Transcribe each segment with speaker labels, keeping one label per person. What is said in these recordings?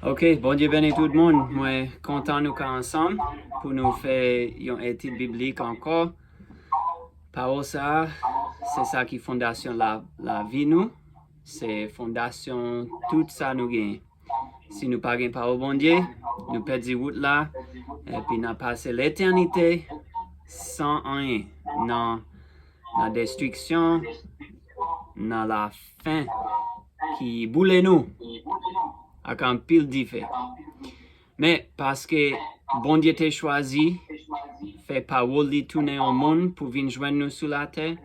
Speaker 1: Ok, bon Dieu béni tout le monde. Moi, content nous sommes ensemble pour nous faire une étude biblique encore. Parole ça, c'est ça qui fondation la vie nous. C'est fondation tout ça nous gagne. Si nous pas gagne parole bon Dieu, nous perdons route là et puis nous passé l'éternité sans rien. Dans la destruction, dans la fin qui boule nous avec un pile d'effet. Mais parce que bon Dieu t'a choisi, fait parole li tourner au monde pour venir joindre nous sur la terre,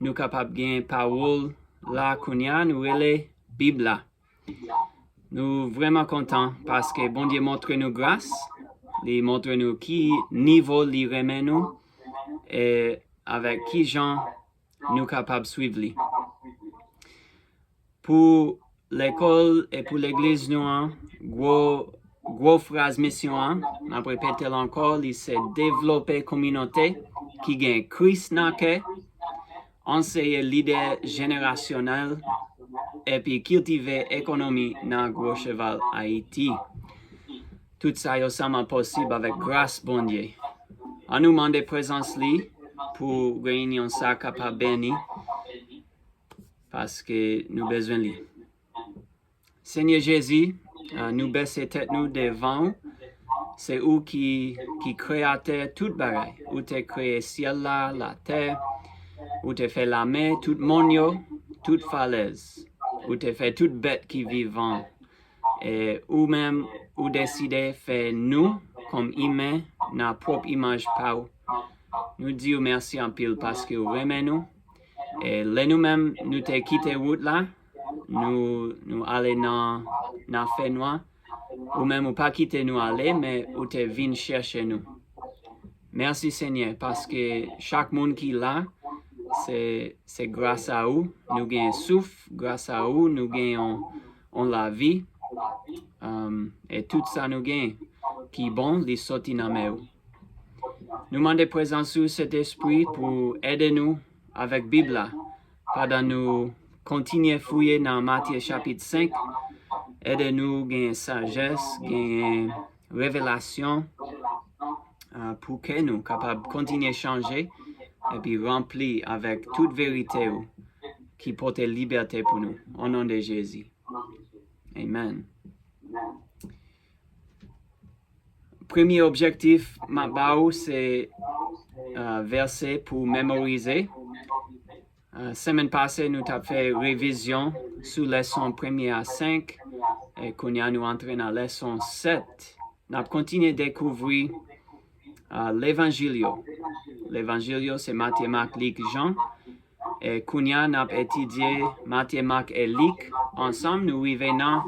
Speaker 1: nous capables de gagner parole là qu'on y a, nous relais Bible là. Nous vraiment contents parce que bon Dieu montre nous grâce, il montre nous qui niveau il remet nous et avec qui gens nous capables de suivre lui. Pour l'école et pour l'église nous, gros phrase mission, je répète encore, il s'est développé communauté qui gagne Christ naque, enseigner leader générationnel et puis cultiver économie dans gros cheval Haïti. Tout ça est ensemble possible avec grâce bon Dieu. On nous demande présence li pour réunion ça capable béni parce que nous besoin li. Seigneur Jésus, nous baissons tête nous devant. C'est où qui créateur tout bagaille. Où tu créé ciel là, la terre. Où tu fait la mer, tout monde, toute falaise. Où tu fait toute bête qui vivant. Et ou même, ou décider faire nous, comme humains, notre propre image par nous. Nous disons merci en pile parce que vous aimez nous. Et là nous-mêmes, nous t'ai quitté route là. Nous allons dans la fait noire. Ou même ou pas quitter nous aller, mais ou te vin chercher nous. Merci Seigneur, parce que chaque monde qui est là, c'est grâce à vous, nous gagnons souffle, grâce à vous, nous gagnons la vie, et tout ça nous gagnons, qui est bon, les sorties dans nous. Nous demandons présence sur cet esprit pour aider nous avec la Bible, pendant nous continuer à fouiller dans Matthieu chapitre 5, aidez-nous gagner sagesse, gagner révélation pour que nous capables de continuer à changer et puis remplir avec toute vérité qui porte liberté pour nous. Au nom de Jésus. Amen. Premier objectif, ma bao, c'est verset pour mémoriser. Semaine passée, nous avons fait révision sur leçon 1 à 5 et qu'on y a nous entré dans leçon 7. Nous avons continué à découvrir l'évangile. L'évangile, c'est Matthieu, Marc, Luc, Jean. Et qu'on y a nous avons étudié Matthieu, Marc et Luc. Ensemble, nous arrivons dans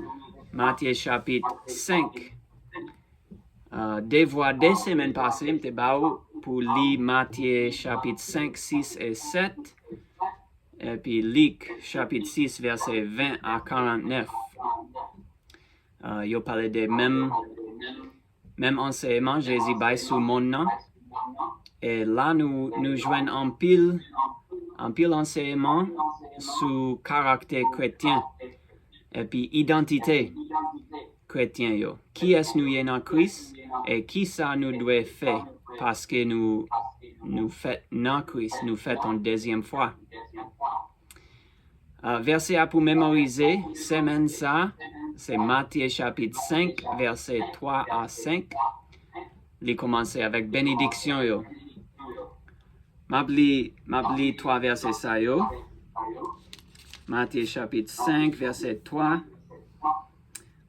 Speaker 1: Matthieu chapitre 5. Des voix des semaines passées, pour lire Matthieu chapitre 5, 6 et 7. Et puis Luc, chapitre 6, verset 20 à 49. Il parlait des mêmes enseignements, Jésus baille sur mon nom. Et là, nous joignons un pile enseignement sur caractère chrétien. Et puis identité chrétien. Qui est-ce nous y dans Christ et qui ça nous doit faire parce que nous faisons dans Christ, nous faisons une deuxième fois. Verset à pour mémoriser, semaine ça, c'est Matthieu chapitre 5, verset 3 à 5. Il commence avec bénédiction. M'abli 3 versets ça. Matthieu chapitre 5, verset 3.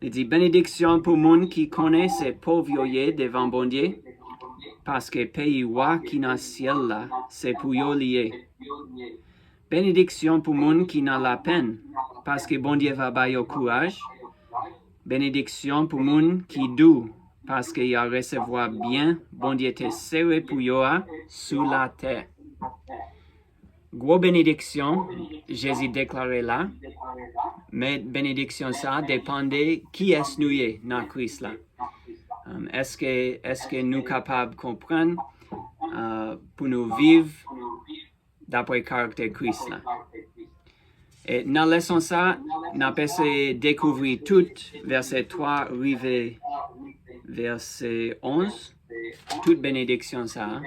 Speaker 1: Il dit bénédiction pour monde qui connaît ses pauvres devant bon Dieu, parce que pays roi qui dans le ciel là, c'est pour yo lié. Bénédiction pour monde qui n'a la peine, parce que bon Dieu va bailler au courage. Bénédiction pour monde qui doux, parce qu'il a recevoir bien, bon Dieu te serré pour yo sur la terre. Gros bénédiction, Jésus déclaré là, mais bénédiction ça dépendait qui est nous dans Christ là. Est-ce que nous capables de comprendre pour nous vivre d'après le caractère Christ là. Et dans la leçon ça, n'a essayé de découvrir tout, verset 3, arrivé verset 11, toute bénédiction ça.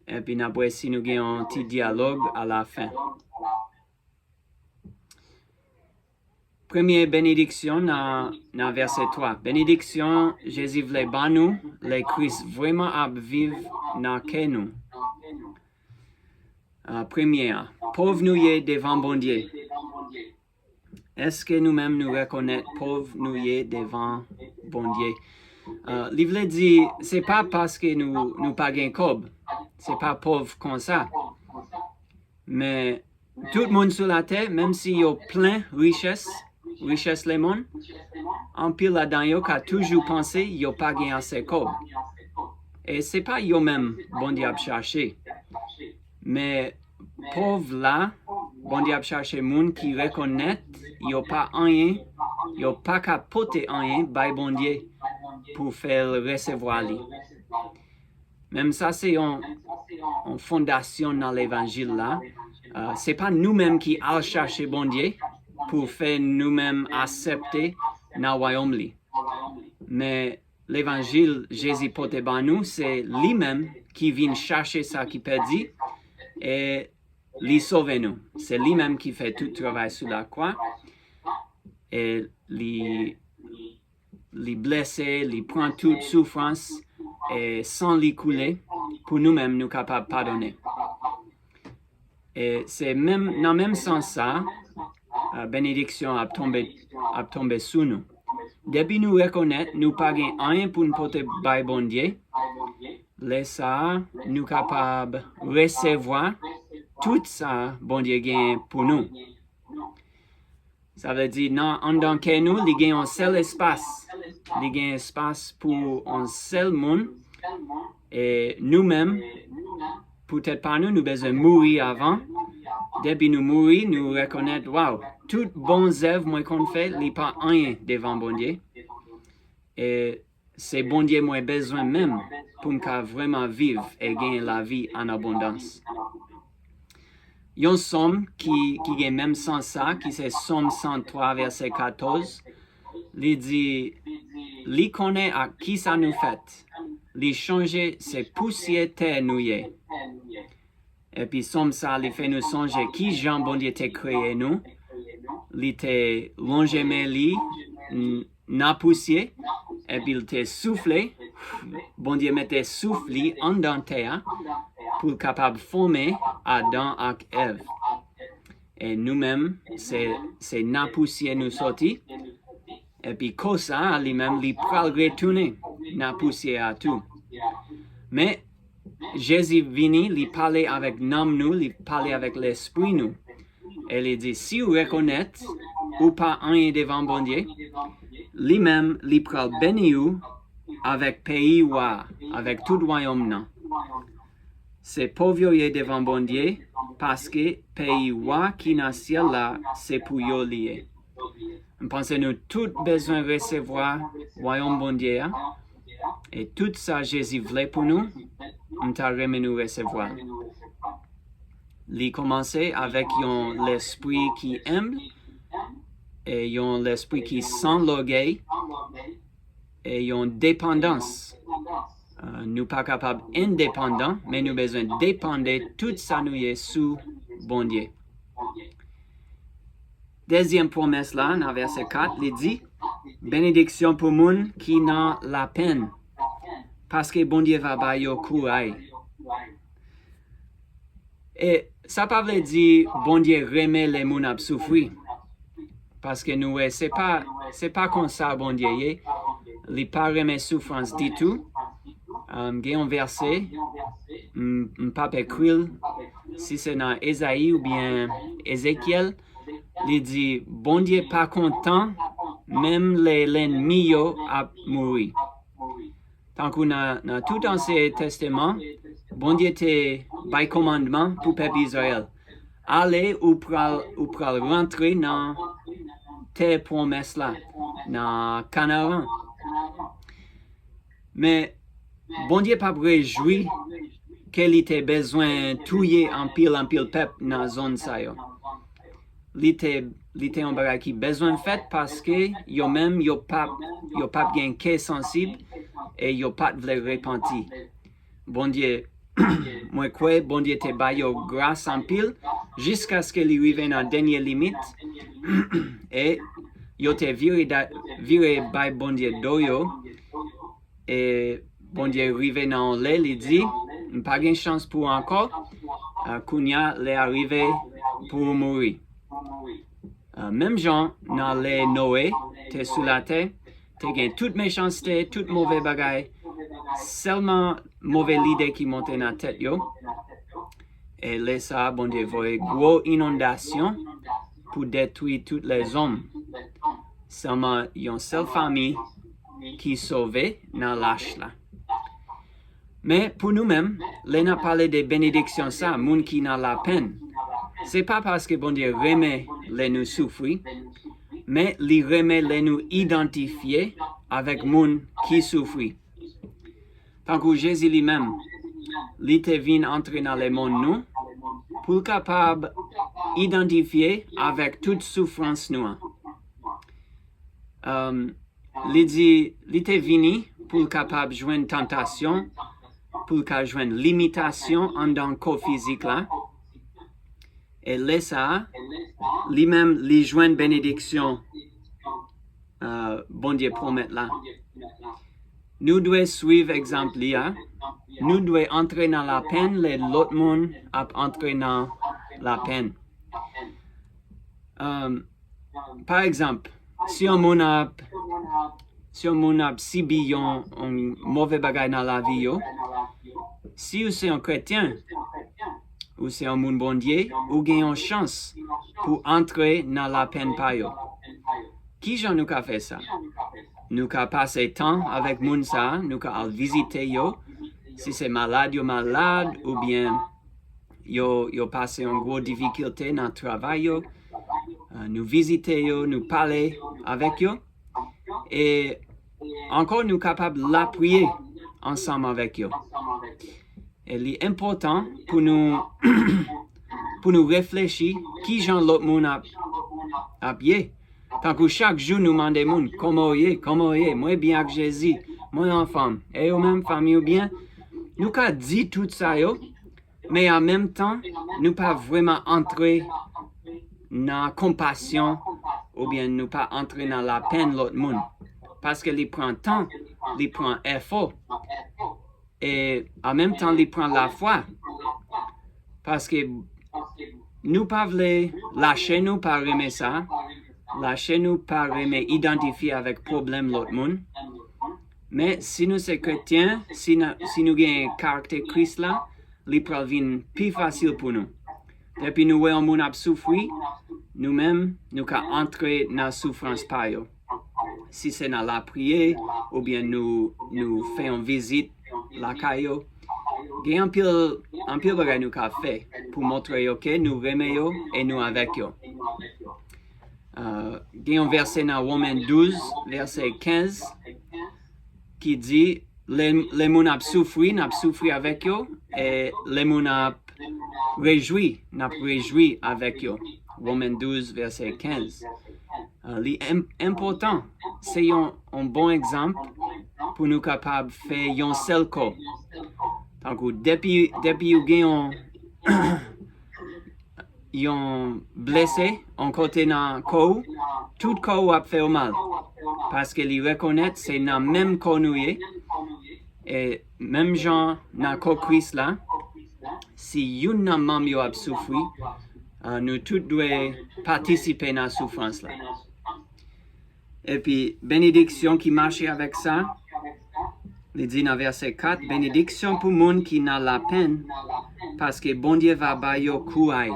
Speaker 1: Et puis après, si nous avons un petit dialogue à la fin. Première bénédiction dans verset 3. Bénédiction, Jésus voulait ban nous, les Christ vraiment à vivre dans nous. Première, pauvre nous y est devant bon Dieu. Est-ce que nous-mêmes nous reconnaissons pauvre nous y est devant bon Dieu? L'Ivre dit, c'est pas parce que nous pas gain cob, c'est pas pauvre comme ça. Mais tout le monde sur la terre, même s'il y a plein de richesse le monde, en pile là-dedans, il y a toujours pensé qu'il n'y a pas gain assez cob. Et c'est pas eux même bon Dieu a cherché. Mais pauvre là, bon Dieu a cherché monde qui reconnaît il n'y a pas rien, il n'y a pas qu'à porter rien, by bon Dieu, pour faire recevoir lui. Même ça, c'est une fondation dans l'évangile là. C'est pas nous-mêmes qui allons chercher bon Dieu pour faire nous-mêmes accepter dans le royaume lui. Mais l'évangile, Jésus porte par nous, c'est lui-même qui vient chercher ça qui perdu et lui sauver nous. C'est lui-même qui fait tout le travail sur la croix et lui blesser, lui prend toute souffrance et sans lui couler pour nous-mêmes nous capables de pardonner. Et c'est même dans le même sens ça, bénédiction a tombé sur nous. Depuis nous reconnaître, nous pas rien pour nous porter par bon Dieu, laissez nous capables de recevoir tout ça bon Dieu gagne pour nous. Ça veut dire, en tant que nous, il y a un seul espace. Il y a un espace pour un seul monde. Et nous-mêmes, peut-être pas nous besoin de mourir avant. Depuis nous mourir, nous reconnaître, wow, toutes bonnes œuvres moi qu'on fait, il n'y a pas rien devant bon Dieu. Et c'est bon Dieu moi besoin même pour me vraiment vivre et gagner la vie en abondance. Il y a un somme qui a même sens ça, qui c'est Somme 103, verset 14. Il dit, il connaît à qui ça nous fait. Il changer ses poussières terre nous y. Et puis Somme ça, il fait nous songer qui Jean bon Dieu t'a créé nous. Il t'a longé mais lui, n'a poussière. Et puis il t'a soufflé. Bon Dieu mettait soufflé en dans terre. Pour capable former Adam et Ève. Et nous-mêmes, c'est na poussière nous sorti. Et puis, comme ça, lui-même, il peut retourner na poussière à tout. Mais, Jésus venu, il parlait avec nous, il parlait avec l'esprit nous. Et il dit, si vous reconnaissez ou pas un devant bon Dieu, lui-même, il peut bénir avec pays ou avec tout le royaume non. C'est pauvre devant bon Dieu parce que pays roi qui n'a ciel là, c'est pour yo lié. Je pense que nous tous besoin de recevoir royaume bon Dieu et tout ça Jésus voulait pour nous, on t'a remis nous recevoir. Il commençait avec l'esprit qui aime et l'esprit qui sent l'orgueil et une dépendance. Nous ne sommes pas capables indépendants, mais nous avons besoin de dépendre tout ça nous est sous bon Dieu. Deuxième promesse là, dans verset 4, il dit, bénédiction pour monde qui n'a la peine, parce que bon Dieu va bailler au courage. Et ça ne veut pas dire bon Dieu remet les gens à souffrir, parce que nous, c'est pas comme ça bon Dieu, il n'est pas remet souffrance du tout. Il y a un verset, je ne peux pas écrire si c'est dans Ésaïe ou bien Ézéchiel, il dit, bon Dieu pas content, même l'ennemi a mouru. Tant qu'on a dans tout l'Ancien Testament, bon Dieu te by commandement pour peuple Israël. Allez ou pour rentrer dans tes promesses là, dans Canaan. Mais bon Dieu pas réjoui qu'il ait besoin de tuer en pile peuple dans la zone ça. li te un bagay qui besoin fait parce que yo même yo pas gen cœur sensible et yo pas vle repenti. Bon Dieu, moi crois bon Dieu te ba yo grâce en pile jusqu'à ce que li rive dans dernière limite et yo te vire by bon Dieu do yo et bon Dieu rive dans le li dit pas gen chance pour encore kounya le arrivé pour mourir. Même gens dans les Noé, te sous la terre, te gen toute méchanceté, toute mauvais bagay, seulement mauvais l'idée qui monte dans la tête yo. Et là ça, bon Dieu, voyez gros inondation pour détruire tous les hommes. Seulement une seule famille qui sauvait dans l'âge là. Mais pour nous-mêmes, là on parlé de bénédiction ça, moun qui n'a la peine. C'est pas parce que bon Dieu remet les nous souffrir, mais il remet les nous identifier avec moun qui souffre. Tant que Jésus lui-même, il te vient entrer dans le monde nous, pour capable identifier avec toute souffrance nous. Il te venu pour capable joindre tentation, pour capable joindre limitation en dans le corps physique là. Et là, ça, lui-même, lui joint bénédiction, bon Dieu promet là. Nous devons suivre l'exemple là. Nous devons entrer dans la peine, l'autre monde a entré dans la peine. Par exemple, si un monde a subi un mauvais bagage dans la vie, si vous êtes un chrétien, ou c'est un monde bon Dieu, ou gagne une chance pour entrer dans la peine par yo. Qui j'en nous a fait ça? Nous a passé temps avec moun ça, nous a visité yo, si c'est malade, ou bien yo passé une grosse difficulté dans le travail yo, nous visiter yo, nous parler avec yo, et encore nous capables l'appuyer ensemble avec yo. Et l'important pour nous réfléchir qui j'en l'autre monde a bien. Tant que chaque jour nous demandons comment est, moi bien avec Jésus, moi enfant, et au même famille ou bien, nous avons dit tout ça yo, mais en même temps, nous pas vraiment entrer dans la compassion ou bien nous pas entrer dans la peine l'autre monde. Parce que il prend temps, il prend effort. Et en même temps, il prend la foi. Parce que nous pas voulons lâcher nous par aimer ça. Lâcher nous par aimer identifier avec problème l'autre monde. Mais si nous sommes chrétiens, si nous avons un caractère Christ là, il provient plus facile pour nous. Depuis nous voyons moun ap souffrir, nous-mêmes, nous pouvons entrer dans la souffrance par eux. Si c'est dans la prière, ou bien nous faisons une visite la caillou. Il y a un pile bagay nous avons fait pour montrer que nous aimons et nous avec eux. Il y a un verset dans Romains 12, verset 15, qui dit les moun ap souffri avec eux et les moun ap réjoui avec eux. Romains 12, verset 15. L'important, c'est un bon exemple pour nous capables de faire un seul corps. Donc, depuis vous gagnez un blessé, un côté dans le corps, tout corps a fait mal. Parce qu'ils reconnaissent que c'est dans le même corps nous et même gens dans le corps Christ là, si une nan membre a souffert, nous tous devons participer à la souffrance là. Et puis, bénédiction qui marche avec ça, il dit dans verset 4, bénédiction pour le monde qui n'a la peine, parce que bon Dieu va bailler courage.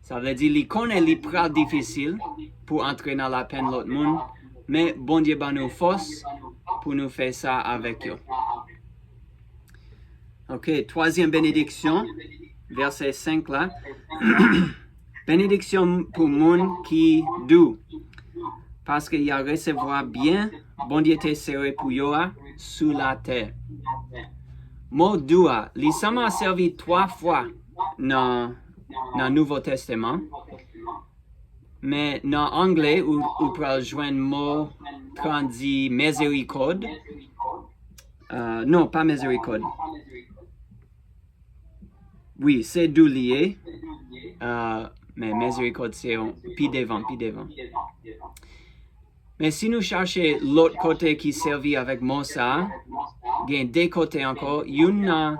Speaker 1: Ça veut dire qu'il connaît les prix difficiles pour entrer dans la peine de l'autre monde, mais bon Dieu va nous force pour nous faire ça avec eux. Ok, troisième bénédiction, verset 5 là. Bénédiction pour le monde qui doux, parce qu'il a recevoir bien, bon Dieu te serré pour yoa sous la terre. Mot doua, il a servi 3 fois dans le Nouveau Testament. mais dans anglais, ou pral joindre mot dit miséricorde. Non, pas miséricorde. Oui, c'est d'où lié. Mais miséricorde, c'est pi devant. Mais si nous cherchons l'autre côté qui servit avec mot ça, il y a deux côtés encore. Il y a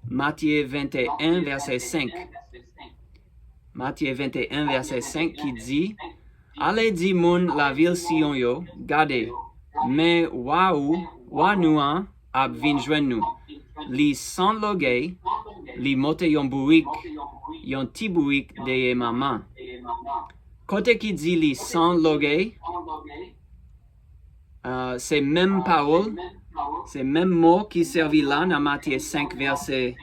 Speaker 1: Matthieu 21, verset 5. Matthieu 21, verset 5 qui dit, allez dire moun la ville Sion yo, gardez, mais wa nouan ap vin jwen nou. Li sans logay, li mote yon bourik, yon ti bourik deye maman. Côté qui dit li sans logay, c'est même parole, c'est même mot qui servit là dans Matthieu 5, verset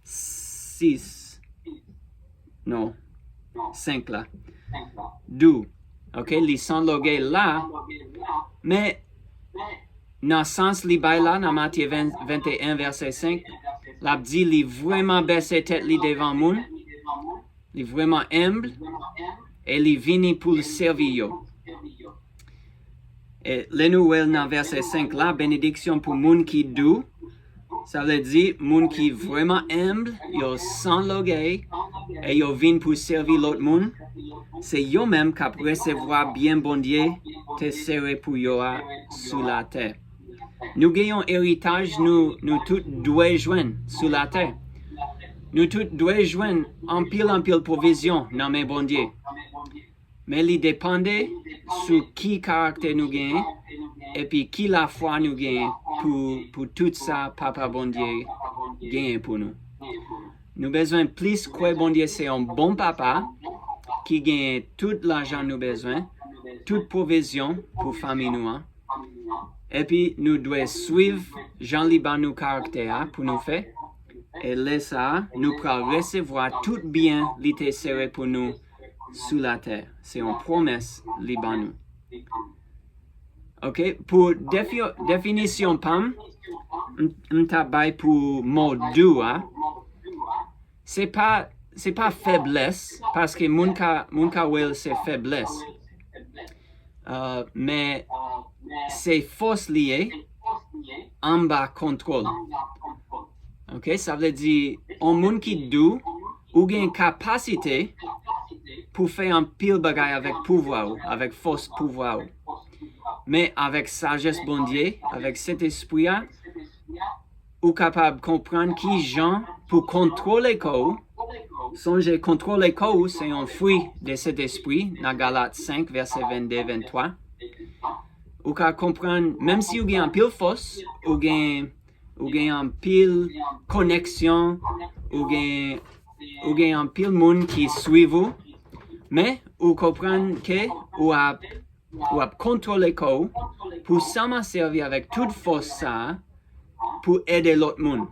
Speaker 1: 6. Non, 5 là. D'où, ok, li sans logay là, mais dans le sens li bay là, dans Matthieu 21, verset 5, la dit li vraiment baissé tête li devant moun, li vraiment humble, et li vini pour le servir yo. Et le nouvel dans verset 5 là, bénédiction pour moun qui doux, ça veut dire moun qui vraiment humble, yo sans logay, et yo vin pour servir l'autre moun, c'est yo même qui recevoir bien bon Dieu, te serrer pour yo sous la terre. Nous gagnons héritage, nous tous dois joindre sous la terre. Nous tous dois joindre en pile provision dans mes bon Dieu. Mais il dépend sur qui caractère nous gagnons et puis qui la foi nous gagnons pour tout ça, papa bon Dieu gagne pour nous. Nous besoin plus que bon Dieu c'est un bon papa qui gagne tout l'argent nous besoin, toute provision pour famille nous. Et puis, nous devons suivre Jean-Liban nous caractère pour nous faire. Et là, ça, nous pourrons recevoir tout bien l'été serré pour nous sous la terre. C'est une promesse, Liban. Ok, pour définition PAM, m'tabay pour mot doua, c'est pas faiblesse, parce que mon ka wel c'est faiblesse. Mais c'est force liée en bas contrôle. Ok, ça veut dire un monde qui doux ou a une capacité pour faire un pile bagay avec pouvoir, avec force pouvoir. Mais avec sagesse bon Dieu, avec cet esprit, ou capable de comprendre qui gens pour contrôler quoi. Songez, contrôler quoi, c'est un fruit de cet esprit, dans Galates 5, verset 22-23. Ou qu'à comprendre, même si vous avez un pile force, ou avez un pile connexion, ou avez un pile monde qui suit vous, mais vous comprenez que vous avez contrôlé quoi pour seulement servir avec toute force ça pour aider l'autre monde,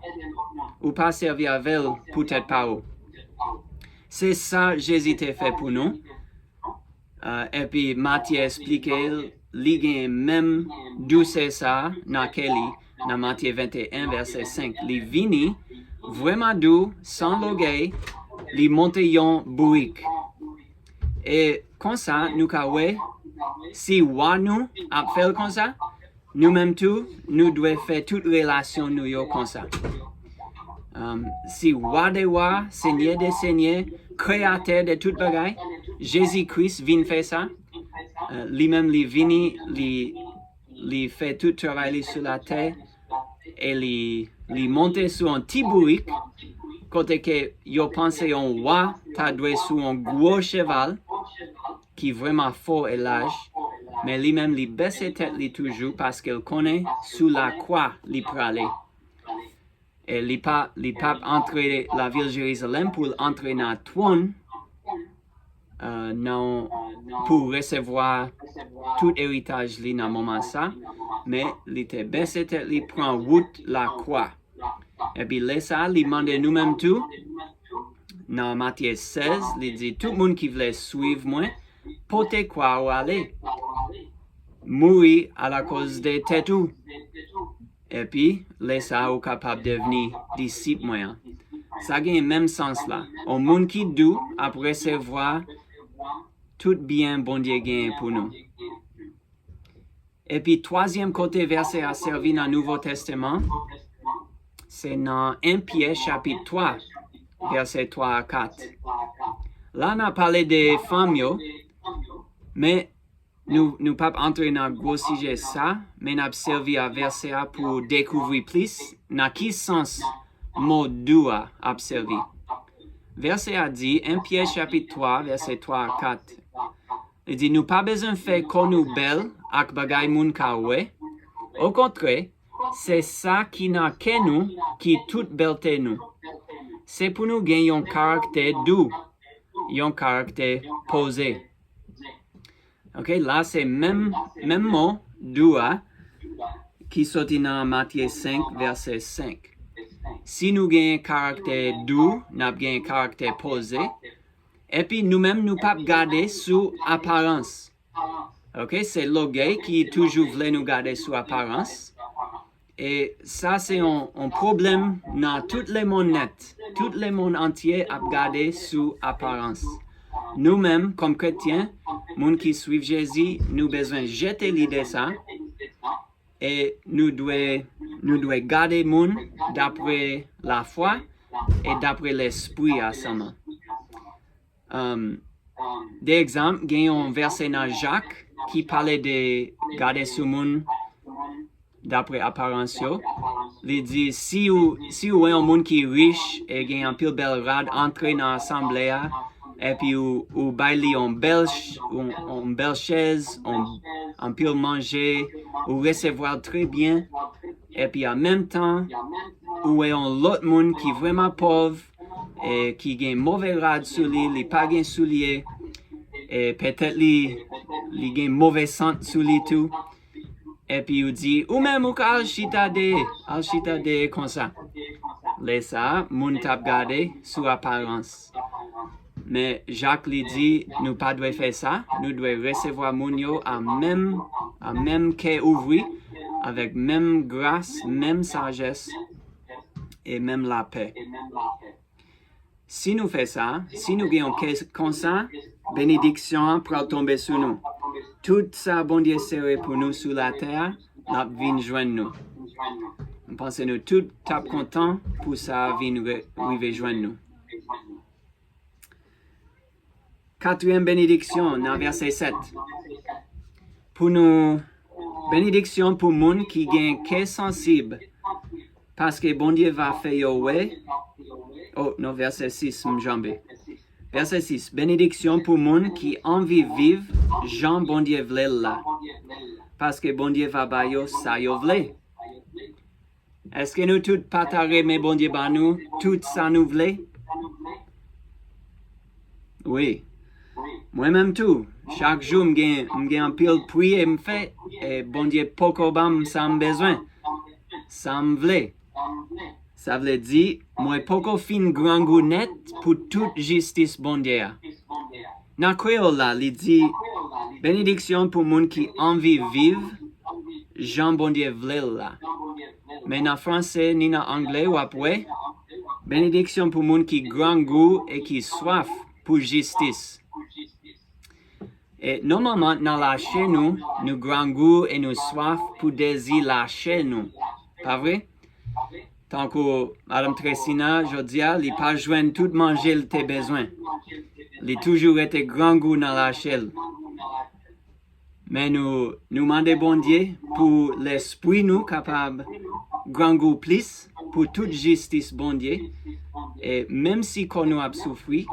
Speaker 1: ou pas servir avec elle peut-être pas vous. C'est ça Jésus t'a fait pour nous. Et puis Matthieu explique, il y a même douce ça dans Matthieu 21, verset 5. Il vini vraiment doux, sans logay, il monte yon bourik. Et comme ça, nous kawé, si nous a fait comme ça, nous-mêmes tout, nous devons faire toute relation nous yo comme ça. Si wa de wa, Seigneur des seigneurs, créateur de tout bagaille, Jésus-Christ vient faire ça. Lui-même, il vient, il fait tout travail sur la terre et il monte sur un petit bourik, côté que yo pense un roi, t'as doué sur un gros cheval, qui est vraiment fort et large, mais lui-même, il baisse la tête toujours parce qu'il connaît sous la croix, il peut aller. Et les papes entrer la ville de Jérusalem pour entrer dans le trône, pour recevoir tout héritage dans le moment ça, mais il était baissé tête, il prend route la croix. Et puis là ça, il demande nous-mêmes tout. Dans Matthieu 16, il dit tout le monde qui voulait suivre moi, peut quoi ou aller, mourir à la cause des têtes. Et puis, les ça sont capables de devenir disciples moyens. Ça a le même sens là. Un monde qui doit après recevoir tout bien bon Dieu gagne pour nous. Et puis, troisième côté verset a servi dans le Nouveau Testament, c'est dans 1 Pierre chapitre 3, verset 3 à 4. Là, on a parlé des femmes, mais nous ne pas entrer dans le gros sujet ça, mais on a servi à verset pour découvrir plus dans quel sens mot doua a servi. Verset a dit, 1 Pierre chapitre 3, verset 3 à 4. Il dit, nous pas besoin de faire qu'on nous belle ak bagay moun ka we. Au contraire, c'est ça qui n'a que nous, qui toute belleté nous. C'est pour nous gagner un caractère doux, un caractère posé. Ok, là c'est même mot doua qui sortit dans Matthieu 5, verset 5. Si nous gagnons un caractère doux, nous avons un caractère posé. Et puis nous-mêmes, nous ne pouvons pas garder sous apparence. Ok, c'est l'orgueil qui toujours voulait nous garder sous apparence. Et ça, c'est un problème dans tout le monde net. Tout le monde entier a gardé sous apparence. Nous-mêmes, comme chrétiens, gens qui suivent Jésus, nous avons besoin de jeter l'idée de ça. Et nous devons garder le monde d'après la foi et d'après l'esprit à seulement. D'exemple, il y a un verset dans Jacques qui parlait de garder ce monde d'après apparence. Il dit, si vous avez un monde qui est riche et qui a un peu belle rade, entrez dans l'assemblée et puis vous baillez une belle chaise, un peu manger, vous recevoir très bien. Et puis en même temps, vous avez un autre monde qui est vraiment pauvre et qui a une mauvaise rade sur lui, il n'a pas de souliers, et peut-être il a une mauvaise santé sur lui tout. Et puis il dit, ou même vous pouvez alchita de comme ça. Laissez ça, moun tap gardé sous apparence. Mais Jacques lui dit, nous pas devons faire ça, nous devons recevoir moun yo à même cœur ouvert, avec même grâce, même sagesse et même la paix. Si nous faisons ça, si nous gagnons comme ça, bénédiction pour tomber sur nous. Tout ça, bon Dieu, serait pour nous sur la terre, la vie joindre nous. Je pense que nous tous sommes contents pour ça, vie rejoindre nous. Quatrième bénédiction, dans verset 7. Pour nous, bénédiction pour les gens qui gagnent cœur sensible, parce que bon Dieu va faire your way. Oh, non, verset 6, m'jambé. Verset 6. Bénédiction pour moun qui envie vivre, Jean bon Dieu vle là. Parce que bon Dieu va bailler ça yo vle. Est-ce que nous tous partageons mais bon Dieu ba nous, tout ça nous vle? Oui. Moi-même tout. Chaque jour, m'gain un pile prier m'fait et bon Dieu poko bam ça besoin. Ça m'vle. Ça veut dire, moi, poko fin grand goût net pour toute justice bon Dieu. Dans créole là, il dit, bénédiction pour moun qui envie vivre, Jean bon Dieu vle là. Mais dans français ni dans anglais ou après, bénédiction pour moun qui grand goût et qui soif pour justice. Et normalement, dans la chaîne nous grand goût et nous soif pour désir lâcher nous. Pas vrai? Tant que Madame Tressina, je dis, il n'a pas joint tout manger le tes besoins. Il a toujours été grand goût dans la chaîne. Mais nous demandons bon Dieu pour l'esprit nous capable grand goût plus pour toute justice bon Dieu. Et même si nous avons souffert,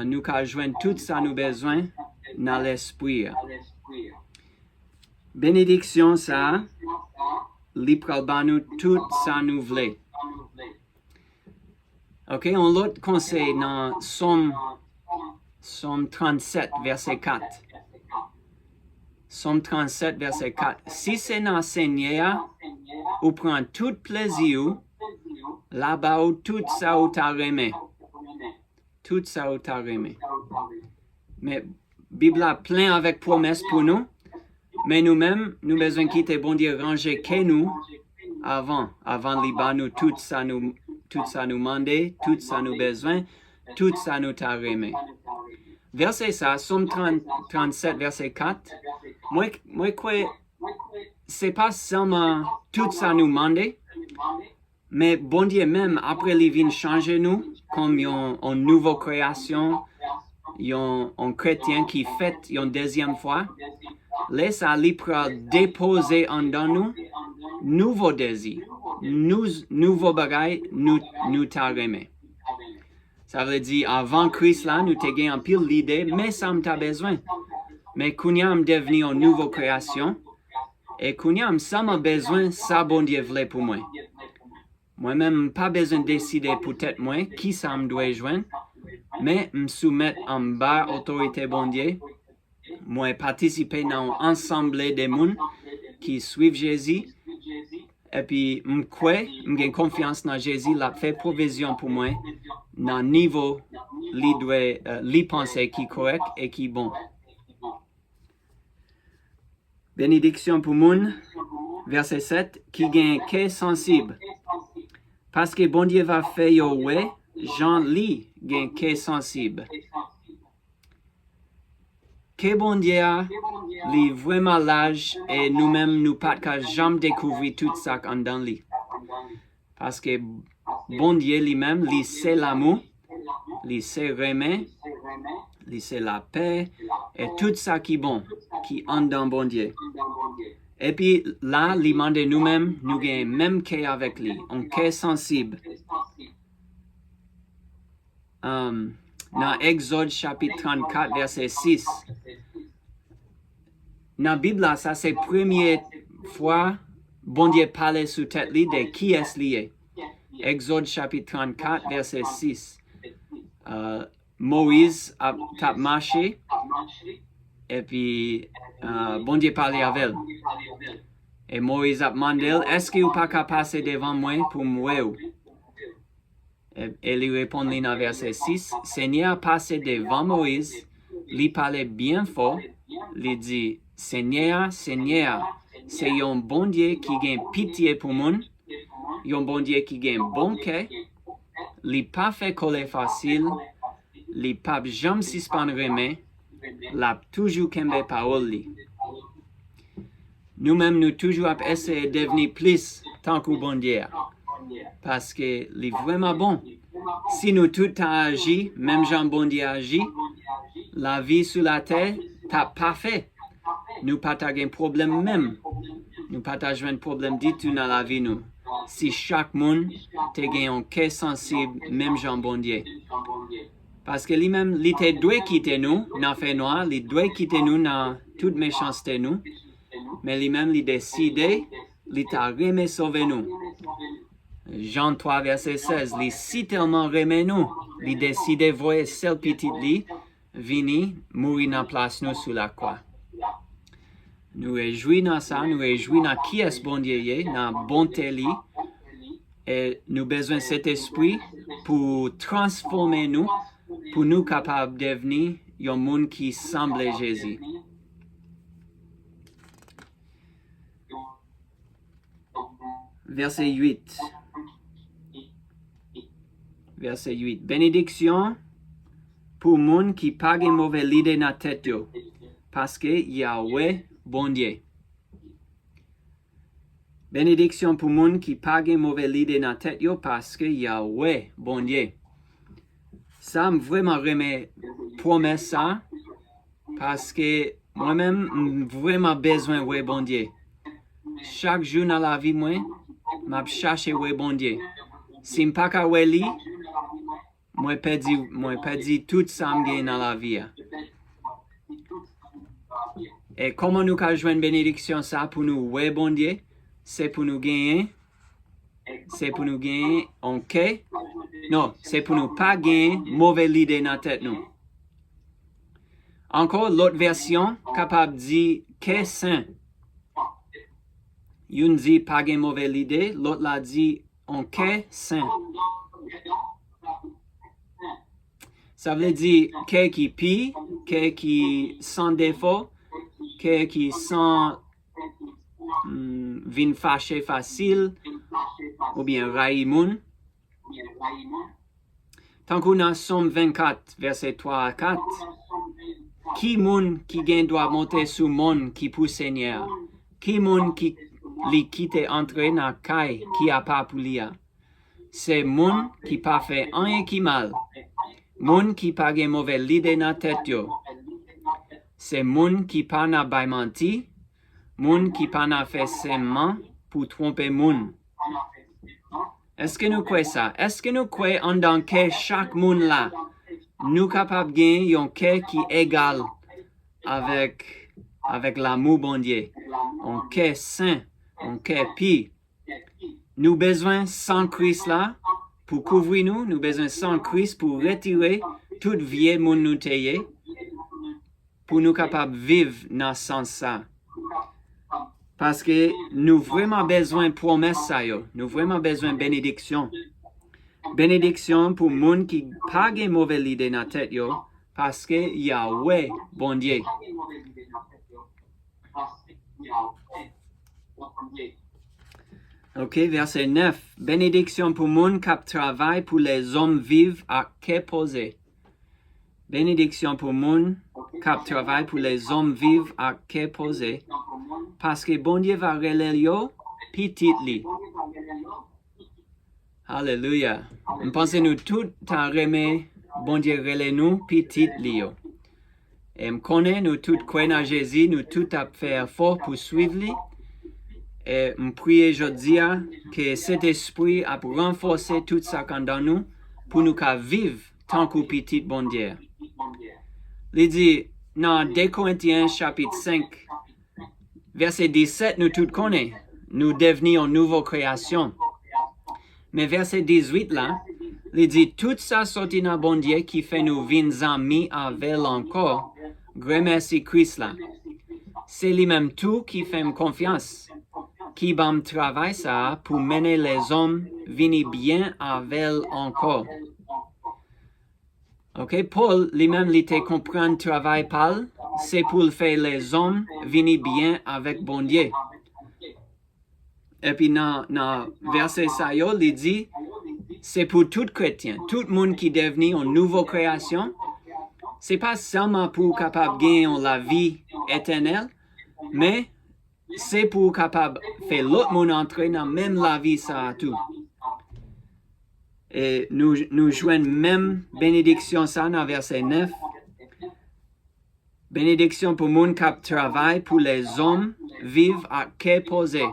Speaker 1: nous avons joint tout ça nous besoin dans l'esprit. Bénédiction ça. Li pral ba nous tout ça nous vle. Ok, on l'autre conseil dans Somme 37, verset 4. Somme 37, verset 4. Si c'est dans Seigneur, ou prend tout plaisir, là-bas où tout ça ou t'a remis. Tout ça ou t'a remis. Mais Bible a plein avec promesses pour nous. Mais nous-mêmes, nous besoin quitter bon Dieu ranger que nous avant liba nous tout ça nous mandé, tout ça nous besoin, tout ça nous t'a remis. verset ça, Somme 37, verset 4, moi crois, c'est pas seulement tout ça nous demande, mais bon Dieu même, après il vient changer nous, comme une nouvelle création, un chrétien qui fait une deuxième fois, laisse aller pour déposer en dans nous, nouveau désir, nouveau bagay, nous t'a remis. Ça veut dire, avant Christ là, nous t'ai gagné un pile l'idée, mais ça m't'a besoin. Mais Kounyam devenu une nouvelle création, et Kounyam, ça m'a besoin, ça bon Dieu voulait pour moi. Moi-même, pas besoin de décider peut-être moi, qui ça me doit joindre, mais me soumettre en bas autorité bon Dieu, moi participer dans l'ensemble des mondes qui suivent Jésus, et puis me croire, me gagne confiance dans Jésus, l'a fait provision pour moi, dans le niveau, les pensées qui correct et qui bon. Bénédiction pour moun, verset 7, qui gagne cœur sensible. Parce que bon Dieu va faire yo ouais, Jean li gagne cœur sensible. Que bon Dieu a, li vraiment large et nous-mêmes nous pas jamais découvrir tout ça en dans lui. Parce que bon Dieu lui-même, lui c'est l'amour, lui c'est remet, lui c'est la paix et tout ça qui est bon, qui en dans bon Dieu. Et puis là, lui demande nous-mêmes, nous gagnons même cœur avec lui, un cœur sensible. Dans Exode chapitre 34, verset 6. Dans la Bible, ça c'est la première fois bon Dieu parlait sous tête de qui est lié. Exode chapitre 34, verset 6. Moïse a marché et puis bon Dieu parlait avec elle. Et Moïse a demandé, est-ce que vous pas qu'à passer devant moi pour moi? Et lui répondit dans verset 6, Seigneur passé devant Moïse, lui parlait bien fort, lui dit, Seigneur, Seigneur, c'est un bon Dieu qui gagne pitié pour moi, un bon Dieu qui gagne bon cœur, lui pas fait coller facile, lui pas jamais suspendre remet, l'a toujours kembe parole li. Nous-mêmes, nous toujours essayé de devenir plus tant que bon Dieu. Parce que c'est vraiment bon. Si nous tout agi, même Jean bon Dieu agi, la vie sur la terre, t'as pas fait. Nous pas un problème même. Nous pas un problème du tout dans la vie nous. Si chaque monde te gagne un cœur sensible, même Jean bon Dieu. Parce que lui-même, il te doit quitter nous, dans fait noir, il doit quitter nous dans toute méchanceté nous. Mais lui-même, il décide, il t'a remis sauver nous. Jean 3, verset 16, il si tellement remet nous, il décide de voir seul petit lit, venir mourir dans place nous sur la croix. Nous réjouis dans ça, nous réjouis dans qui est bon Dieu, dans bonté li, et nous besoin de cet esprit pour transformer nous, pour nous capables de devenir un monde qui semble Jésus. Verset 8. Verset 8. Bénédiction pour monde qui pas de mauvaise idée dans la tête, parce que Yahweh, bon Dieu. Bénédiction pour monde qui pas de mauvaise idée dans la tête, parce que Yahweh, bon Dieu. Ça me vraiment remet promesse ça, parce que moi-même, vraiment besoin de bon Dieu. Chaque jour dans la vie, moi, je cherche bon Dieu. Si je ne pas qu'à lui, moi, perdu tout ça dans la vie. Et comment nous pouvons jouer une bénédiction ça pour nous, ouais, bon Dieu? C'est pour nous gagner. C'est pour nous gagner en quai. Non, c'est pour nous pas gagner mauvaise idée dans la tête nous. Encore l'autre version capable de dire que saint. Une dit pas gagner mauvaise idée, l'autre l'a dit en quai saint. Ça veut dire que qui pire, que qui sans défaut, que qui sans vin fâché facile, ou bien raïmoun. Tant qu'on a Somme 24, verset 3 à 4, qui moun qui gain doit monter sous monde qui pour Seigneur? Qui moun qui li quitte entrer dans caille qui a pas pour lia? C'est moun qui pas fait rien qui mal. Moun qui pas gen mauvais l'idée dans tête yo. C'est moun qui pas na bay menti. Moun qui pas na fait seulement pour tromper moun. Est-ce que nous croyons ça? Est-ce que nous croyons en dans que chaque moun là, nous capable gagner un cœur qui est égal avec l'amour bon Dieu. Un cœur saint, un cœur pur. Nous besoin sans Christ là pour couvrir nous, nous besoin sans Christ pour retirer toute vieille moun nous tailler pour nous capable vivre dans ce sens ça. Parce que nous vraiment besoin de promesse ça yo. Nous vraiment besoin de bénédiction. Bénédiction pour moun qui pas de mauvaise idée dans tête yo parce que Yahweh bon Dieu. Ok, verset 9. Bénédiction pour moun qui travaille pour les hommes vivent à qu'est posé. Bénédiction pour moun qui travaille pour les hommes vivent à qu'est posé. Parce que bon Dieu va relayer yo petit li. Alléluia. Je pense que nous tout en remet bon Dieu relayer nous petit li yo. Et je connais nous tout croyons en Jésus, nous tout à faire fort pour suivre lui. Et je prie aujourd'hui que cet esprit a renforcé tout ça dans nous pour nous vivre tant que petit bon Dieu. Il dit dans 2 Corinthiens chapitre 5, verset 17, nous tout connaissons, nous devenons une nouvelle création. Mais verset 18 là, il dit tout ça sorti dans bon Dieu qui fait nous vins amis avec encore. Remercie Christ là. C'est lui-même tout qui fait confiance. Qui bam travail ça pour mener les hommes venir bien avec encore. Ok, Paul lui-même il te comprend travail Paul, c'est pour faire les hommes venir bien avec bon Dieu. Et puis dans verset ça il dit c'est pour tout chrétien, tout le monde qui devenu une nouvelle création. C'est pas seulement pour capable gagner la vie éternelle, mais c'est pour capable faire l'autre monde entrer dans même la vie ça tout. Et nous joignons même bénédiction ça dans verset 9. Bénédiction pour monde qui travaille pour les hommes vivent à qu'est posé.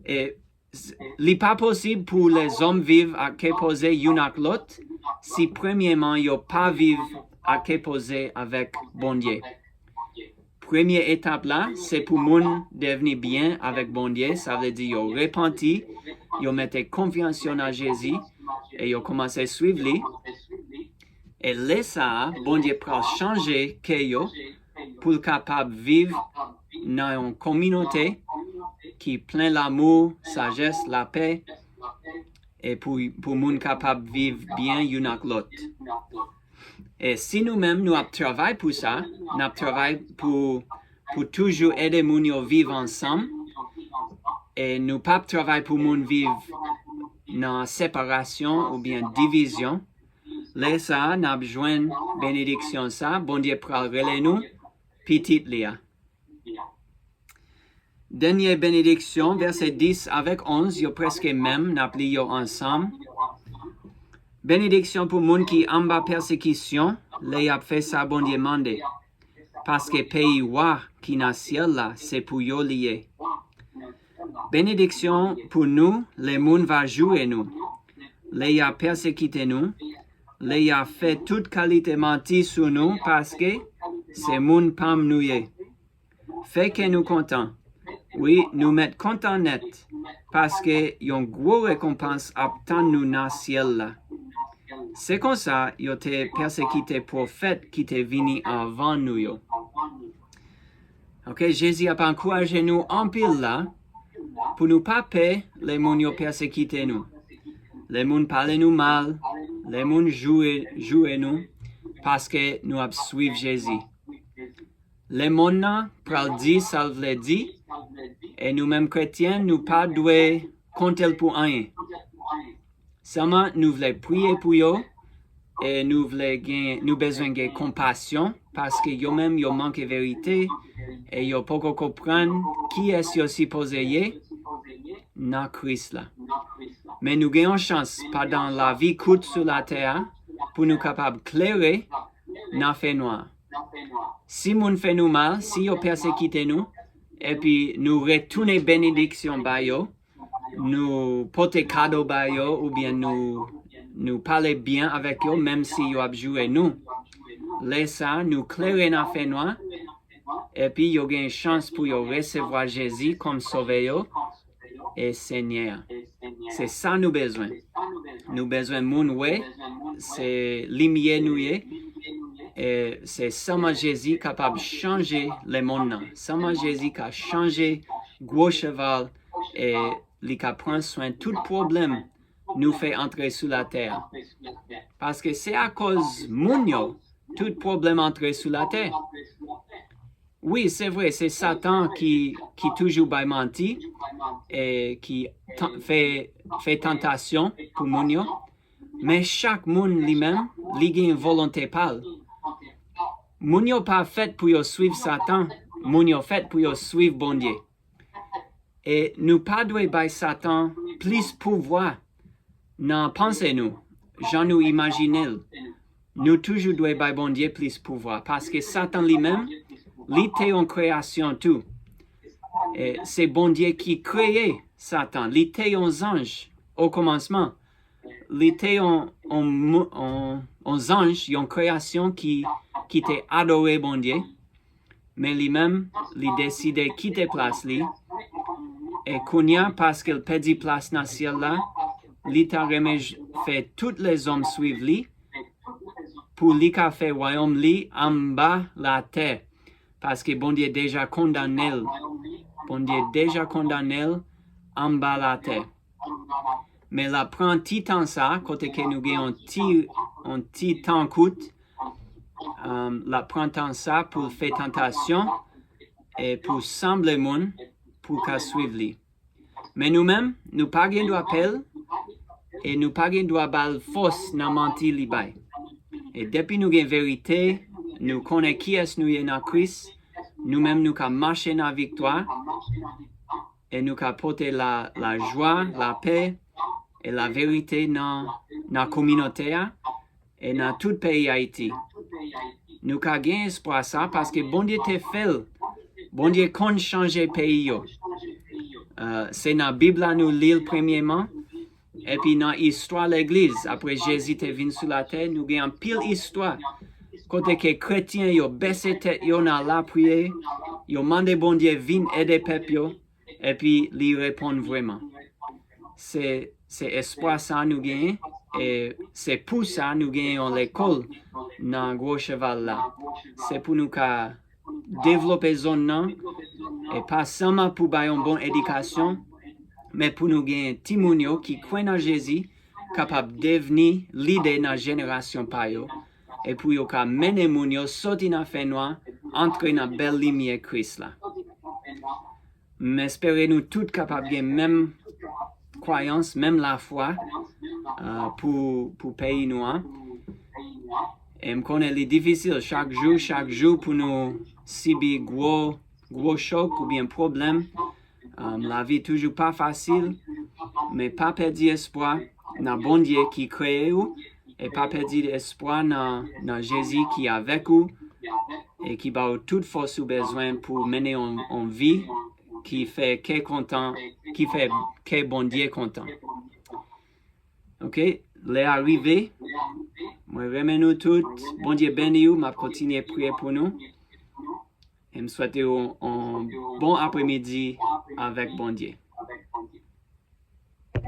Speaker 1: Et il n'est pas possible pour les hommes vivre à qu'est posé une avec l'autre si premièrement ils n'ont pas vivre à qu'est posé avec bon Dieu. Première étape là, c'est pour moun devenir bien avec bon Dieu. Ça veut dire qu'ils ont repenti, ils ont mis confiance en Jésus et ils ont commencé à suivre lui. Et là, ça, bon Dieu peut changer qu'ils pour capable vivre dans une communauté qui plein l'amour, sagesse, la paix et pour moun capable vivre bien une avec l'autre. Et si nous-mêmes, nous travaillons pour ça, nous travaillons pour toujours aider les gens à vivre ensemble, et nous ne travaillons pas pour les gens vivre dans séparation ou bien division, là, ça, nous avons besoin de bénédiction, ça, bon Dieu pour relayer nous, petite Léa. Dernière bénédiction, verset 10 avec 11, yo presque même, nous appelons ensemble. Bénédiction pour moun qui en bas persécution, les a fait ça bon Dieu mandé. Parce que pays wa qui na ciel là, c'est pour yo lié. Bénédiction pour nous, les moun va jouer nous. Les a persécuté nous. Les a fait toute qualité menti sur nous parce que c'est moun pam nous yé. Fait que nous contents. Oui, nous mettons content net parce que yon gros récompense attend nous dans ciel là. C'est comme ça, ils ont persécuté prophètes qui étaient venus avant nous. Yo. Ok, Jésus a encouragé nous en pile là, pour nous pas payer les gens qui ont persécuté nous. Les gens parlent nous mal, les gens jouent nous, parce que nous avons suivi Jésus. Les gens pral dit, ça veut dire, et nous-mêmes chrétiens, nous pas doués compter pour rien. Seulement, nous voulons prier pour eux et nous voulons besoin de compassion parce que yo-même yo manque vérité et yo poko comprendre qui est yo supposé y dans Christ là. Mais nous gagnons chance pendant la vie courte sur la terre pour nous capables clairer dans fait noir. Si moun fait nous mal, si yo persécuté nous, et puis nous retourner bénédiction ba yo, nous porter cadeau ba yo, ou bien nous parler bien avec yo, même si yo a joué nous. Laisse ça, nous clairer dans fait noir, et puis yo gagne chance pour yo recevoir Jésus comme sauveur et Seigneur. C'est ça nous besoin. Nous besoin moun ouais, c'est lumière nous y. Et c'est seulement Jésus capable de changer le monde. Seulement Jésus qui a changé gros cheval et il a pris soin de tout problème nous fait entrer sur la terre. Parce que c'est à cause de tout problème entrer sur la terre. Oui, c'est vrai, c'est Satan qui toujours va mentir et qui fait tentation pour Mounio. Mais chaque monde lui-même, il a une volonté pâle. Mounio pas fait pour suivre Satan, Mounio fait pour suivre bon Dieu. Et nous pas devons Satan plus pouvoir dans pensez nous, j'en nous imaginer. Nous toujours devons bon Dieu plus pouvoir parce que Satan lui-même, il était en création tout. Et c'est bon Dieu qui créait Satan, il était un ange au commencement. Il était un ange, une création qui t'a adoré bon Dieu, mais lui-même, il décidé de quitter place lui, et Kounia, parce qu'il perdit place dans le ciel là, il t'a fait tous les hommes suivre lui, pour lui qu'a fait royaume lui en bas la terre, parce que bon Dieu déjà condamné, bon Dieu déjà condamné en bas la terre. Mais la prend petit temps ça, côté que nous gagnons un petit temps coûte, la prend temps ça pour faire tentation et pour sembler monde pour qu'à suivre lui. Mais nous-mêmes, nous pas gain d'appel et nous pas gain droit bal force dans mentir li bay. Et depuis nous gain vérité, nous connaissons qui est nous dans Christ, nous-mêmes nous ca marcher dans la victoire et nous ca porter la joie, la paix et la vérité dans la communauté et dans tout le pays Haïti. Nous avons gagné espoir ça parce que bon Dieu t'a fait, bon Dieu compte changer le pays. C'est dans la Bible nous lisons premièrement, et puis dans l'histoire de l'Église, après Jésus est venu sur la terre, nous avons pile histoire. Côté que les chrétiens ont baissé tête dans la prière, ils ont demandé bon Dieu vienne aider le peuple, et puis ils répondent vraiment. C'est espoir ça nous gagnons et c'est pour ça nous gagnons l'école dans gros cheval là. C'est pour nous qu'à développer zone là et pas seulement pour avoir une bonne éducation, mais pour nous gagner Timonio qui croit en Jésus, capable de devenir leader dans la génération par eux et pour nous qu'à mener Mounio sortir dans fait noir, entrer dans la belle lumière Christ là. Mais espérez-nous tous capables de même croyance, même la foi pour pays noir. Et je connais les difficiles chaque jour pour nous subir gros choc ou bien problème. La vie toujours pas facile, mais pas perdre espoir dans bon Dieu qui crée vous et pas perdre espoir dans Jésus qui est avec vous et qui va toute force ou besoin pour mener en vie qui fait qu'est content, qui fait qu'est bon Dieu content. Ok, les arrivés, moi remets nous tous, bon Dieu béni vous, m'a continué à prier pour nous. Et me souhaiter un bon après-midi avec bon Dieu.